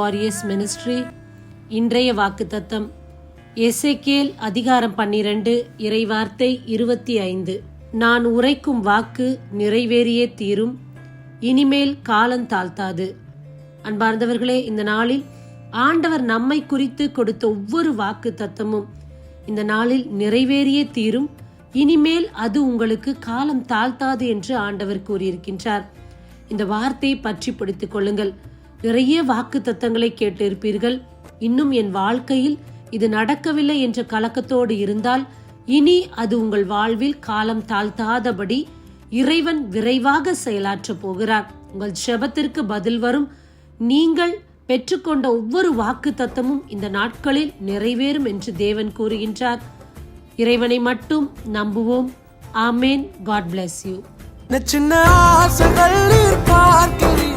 Warriors ministry. இன்றைய வாக்குத்தத்தம் எசேக்கியேல் அதிகாரம் 12 இறைவார்த்தை 25. நான் உரைக்கும் வாக்கு நிறைவேறியே தீரும், இனிமேல் காலந்தாழ்த்தாது. அன்பார்ந்தவர்களே, இந்த நாளில் ஆண்டவர் நம்மை குறித்து கொடுத்த ஒவ்வொரு வாக்கு தத்தமும் இந்த நாளில் நிறைவேறியே தீரும், இனிமேல் அது உங்களுக்கு காலம் தாழ்த்தாது என்று ஆண்டவர் கூறியிருக்கின்றார். இந்த வார்த்தையை பற்றி பிடித்துக் கொள்ளுங்கள். நிறைய வாக்கு தத்தங்களை கேட்டிருப்பீர்கள். இன்னும் என் வாழ்க்கையில் இது நடக்கவில்லை என்ற கலக்கத்தோடு இருந்தால் இனி அது உங்கள் வாழ்வில் காலம் தாழ்த்தாதபடி இறைவன் விரைவாக செயலாற்ற போகிறார். உங்கள் ஜெபத்திற்கு பதில் வரும். நீங்கள் பெற்றுக்கொண்ட ஒவ்வொரு வாக்கு தத்தமும் இந்த நாட்களில் நிறைவேறும் என்று தேவன் கூறுகின்றார். இறைவனை மட்டும் நம்புவோம். ஆமேன். God bless you. சின்ன ஆசைகள் பார்க்கிறீ